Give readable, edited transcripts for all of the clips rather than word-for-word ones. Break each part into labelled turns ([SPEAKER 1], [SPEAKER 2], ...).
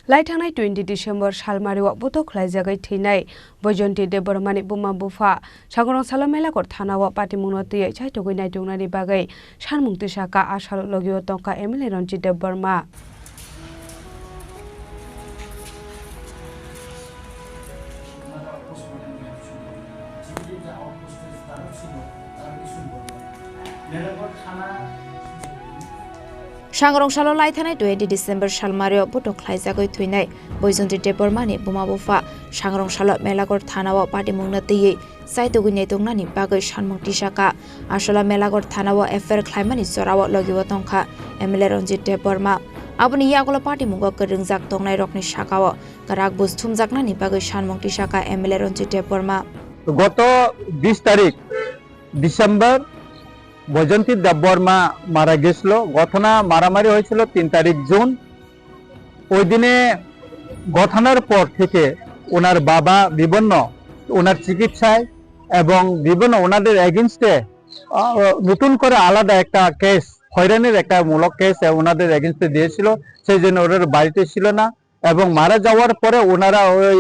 [SPEAKER 1] लाइथांनाय 20 December सालमारियाव बथ'ख्लायजागै थैनाय बैजयन्ती देबबर्मानि बुमा बुफा सांग्रां सालमेलागर थानाव पाटिमुंनतियै सायथगै नायदुंनायनि बागै सानमुंथि साका आसाल लगियो तंका एमएलए रनजित देबबर्मा सांग्रांसाल लाइथानाय 20 डिसेम्बर सालमारियाव बथ'ख्लायजागै थैनाय बैजयन्ती देबबर्मानि बुमा बुफा सांग्रांसाल मेलागर थानाव पाटिमुंनतियै सायथगै नायदुंनायनि बागै सानमुंथि साका आसाल मेलागर थानाव एफआईआर ख्लायमानि जराव लगियो तंका MLA Ranjit Debbarma aboni yagola party mungo kerengjak tongnai rokni sakao karak bus thumjaknani bagai sanmungti saka MLA Ranjit Deborma
[SPEAKER 2] গত 20 তারিখ ডিসেম্বর বৈজয়ন্তী দেববর্মা মারা গেছিল। ঘটনা মারামারি হয়েছিল 3 তারিখ জুন। ওই দিনে ঘটনার পর থেকে ওনার বাবা বিভিন্ন ওনার চিকিৎসায় এবং বিভিন্ন ওনাদের এগেইনস্টে নতুন করে আলাদা একটা কেস হয়রানির একটা মূলক কেস ওনাদের এগেইনস্টে দিয়েছিল। সেই জন্য ওনার বাড়িতে ছিল না এবং মারা যাওয়ার পরে ওনারা ওই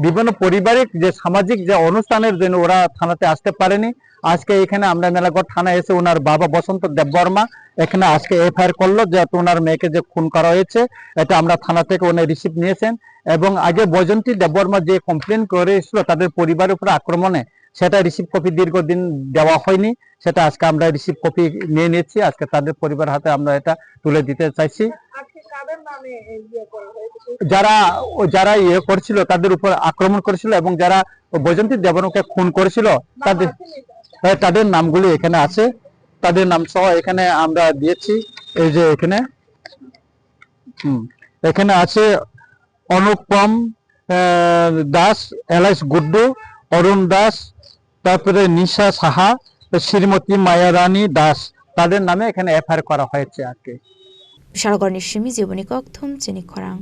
[SPEAKER 2] বিভিন্ন পারিবারিক যে সামাজিক যে অনুষ্ঠানের জন্য ওরা থানাতে আসতে পারেনি। আজকে এখানে আমরা মেলাঘর থানায় এসে ওনার বাবা বসন্ত দেববর্মা এখানে আজকে এফআইআর করলো যে ওনার মেয়েকে যে খুন করা হয়েছে এটা আমরা থানা থেকে উনি রিসিভ নিয়েছেন এবং আগে বৈজয়ন্তী দেববর্মা যে কমপ্লেন করেছিল তাদের পরিবারের উপর আক্রমণে সেটা রিসিভ কপি দীর্ঘদিন দেওয়া হয়নি, সেটা আজকে আমরা রিসিভ কপি নিয়ে নিয়েছি। আজকে তাদের পরিবার হাতে আমরা এটা তুলে দিতে চাইছি। যারা যারা ইয়ে করছিল তাদের উপর আক্রমণ করেছিল এবং যারা বৈজয়ন্তী দেববর্মাকে খুন করেছিল তাদের নামগুলি এখানে আছে, তাদের নাম সহ এখানে আমরা দিয়েছি। এই যে এখানে এখানে আছে অনুপম দাস, এলাইস গুড্ডু, অরুণ দাস, তারপরে নিশা সাহা, শ্রীমতী মায়ারানী দাস, তাদের নামে এখানে এফআইআর করা হয়েছে। আর কি
[SPEAKER 1] বিশালগড় নিশ্চিমি জীবনী কক্থম চিনি খরাং।